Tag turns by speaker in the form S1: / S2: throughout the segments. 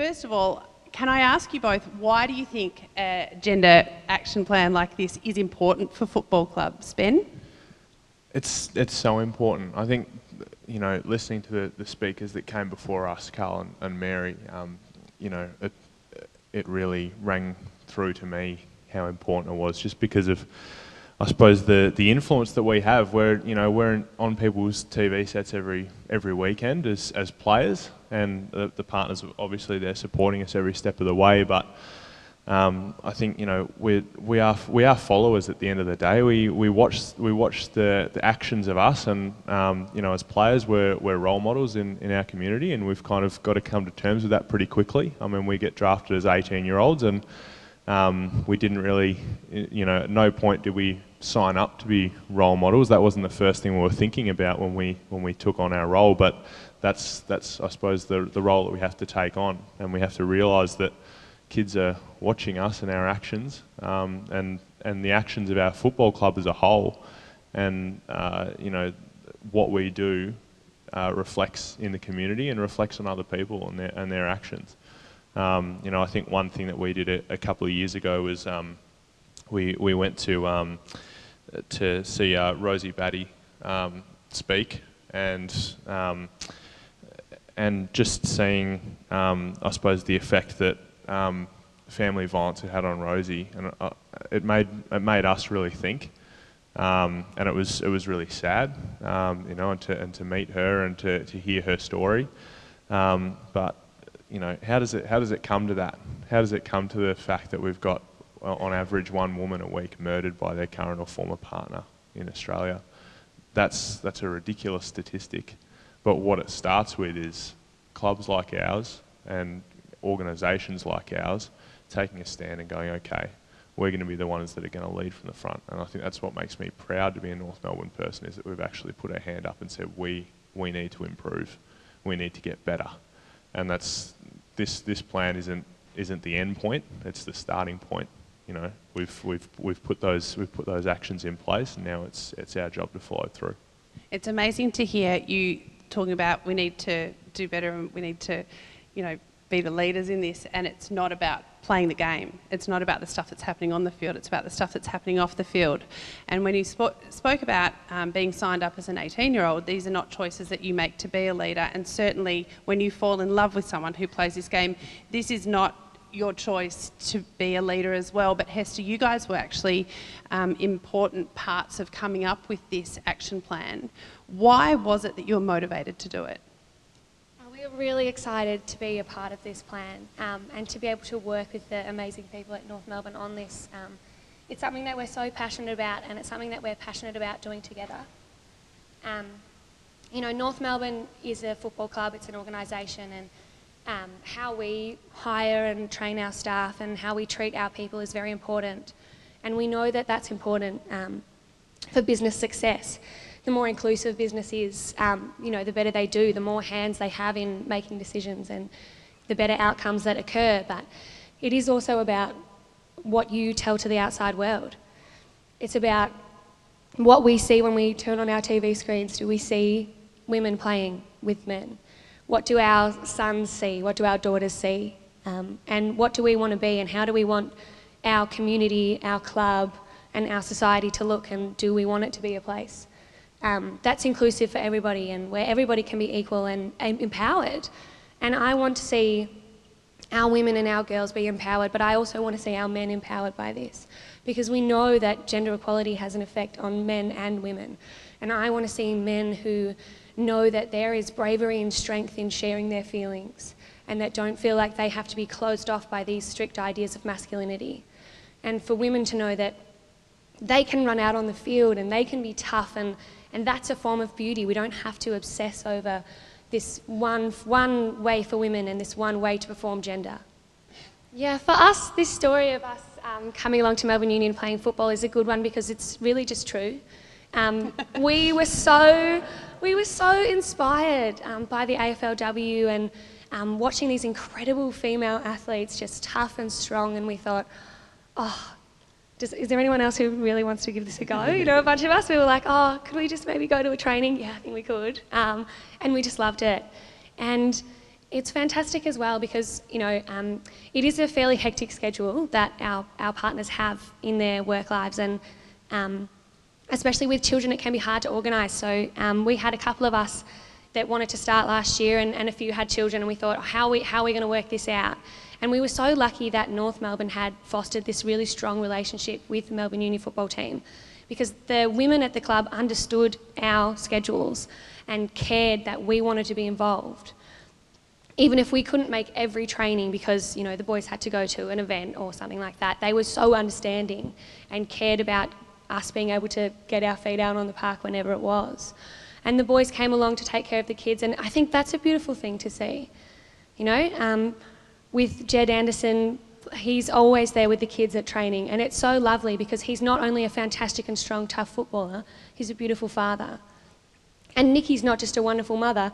S1: First of all, can I ask you both, why do you think a gender action plan like this is important for football clubs, Ben?
S2: It's so important. I think, you know, listening to the speakers that came before us, Carl and Mary, you know, it really rang through to me how important it was, just because of, I suppose, the influence that we have. We're on people's TV sets every weekend as players, and the partners, obviously they're supporting us every step of the way. But I think, you know, we are followers at the end of the day. We watch the actions of us, and you know, as players we're role models in our community, and we've kind of got to come to terms with that pretty quickly. I mean, we get drafted as 18-year-olds, and we didn't really, you know, at no point did we sign up to be role models. That wasn't the first thing we were thinking about when we took on our role. But that's I suppose the role that we have to take on, and we have to realise that kids are watching us and our actions, and the actions of our football club as a whole, and you know, what we do reflects in the community and reflects on other people and their actions. You know, I think one thing that we did a couple of years ago was we went to see Rosie Batty speak, and just seeing, I suppose, the effect that family violence had on Rosie, and it made us really think, and it was really sad, you know, and to meet her and to hear her story, but you know, how does it come to that? How does it come to the fact that we've got, on average, one woman a week murdered by their current or former partner in Australia? That's a ridiculous statistic. But what it starts with is clubs like ours and organisations like ours taking a stand and going, okay, we're going to be the ones that are going to lead from the front. And I think that's what makes me proud to be a North Melbourne person, is that we've actually put our hand up and said, we need to improve, we need to get better. And that's this plan isn't the end point, it's the starting point. You know, we've put those actions in place, and now it's our job to follow through.
S1: It's amazing to hear you talking about we need to do better, and we need to, you know, be the leaders in this, and it's not about playing the game. It's not about the stuff that's happening on the field, it's about the stuff that's happening off the field. And when you spoke about being signed up as an 18-year-old, these are not choices that you make to be a leader, and certainly when you fall in love with someone who plays this game, this is not your choice to be a leader as well. But Hester, you guys were actually important parts of coming up with this action plan. Why was it that you were motivated to do it?
S3: We are really excited to be a part of this plan, and to be able to work with the amazing people at North Melbourne on this. It's something that we're so passionate about, and it's something that we're passionate about doing together. You know, North Melbourne is a football club, it's an organisation, and how we hire and train our staff and how we treat our people is very important. And we know that that's important for business success. The more inclusive business is, you know, the better they do, the more hands they have in making decisions, and the better outcomes that occur. But it is also about what you tell to the outside world. It's about what we see when we turn on our TV screens. Do we see women playing with men? What do our sons see? What do our daughters see? And what do we want to be, and how do we want our community, our club, and our society to look, and do we want it to be a place that's inclusive for everybody, and where everybody can be equal and empowered? And I want to see our women and our girls be empowered, but I also want to see our men empowered by this, because we know that gender equality has an effect on men and women. And I want to see men who know that there is bravery and strength in sharing their feelings, and that don't feel like they have to be closed off by these strict ideas of masculinity. And for women to know that they can run out on the field and they can be tough, and that's a form of beauty. We don't have to obsess over this one way for women and this one way to perform gender. Yeah, for us, this story of us coming along to Melbourne Union playing football is a good one, because it's really just true. We were so inspired by the AFLW and watching these incredible female athletes, just tough and strong, and we thought, oh, is there anyone else who really wants to give this a go? You know, a bunch of us, we were like, oh, could we just maybe go to a training? Yeah, I think we could. And we just loved it. And It's fantastic as well because, you know, it is a fairly hectic schedule that our partners have in their work lives, and especially with children, it can be hard to organise. So we had a couple of us that wanted to start last year, and a few had children, and we thought, how are we going to work this out? And we were so lucky that North Melbourne had fostered this really strong relationship with the Melbourne Uni football team, because the women at the club understood our schedules and cared that we wanted to be involved. Even if we couldn't make every training because, you know, the boys had to go to an event or something like that, they were so understanding and cared about us being able to get our feet out on the park whenever it was. And the boys came along to take care of the kids, and I think that's a beautiful thing to see. You know, with Jed Anderson, he's always there with the kids at training, and it's so lovely because he's not only a fantastic and strong, tough footballer, he's a beautiful father. And Nikki's not just a wonderful mother,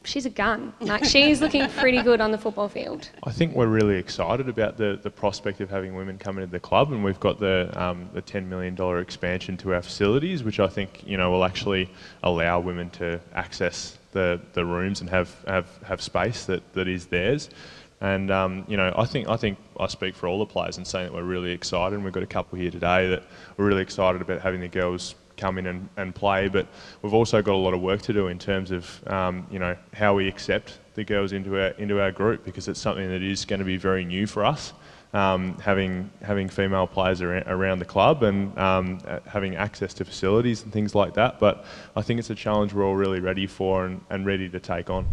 S3: she's a gun. Like, she's looking pretty good on the football field.
S2: I think we're really excited about the prospect of having women come into the club, and we've got the $10 million expansion to our facilities, which I think, you know, will actually allow women to access the rooms and have space that is theirs. And you know, I think I speak for all the players in saying that we're really excited, and we've got a couple here today that we're really excited about having the girls come in and play, but we've also got a lot of work to do in terms of you know, how we accept the girls into our group, because it's something that is going to be very new for us, having female players around the club and having access to facilities and things like that. But I think it's a challenge we're all really ready for and ready to take on.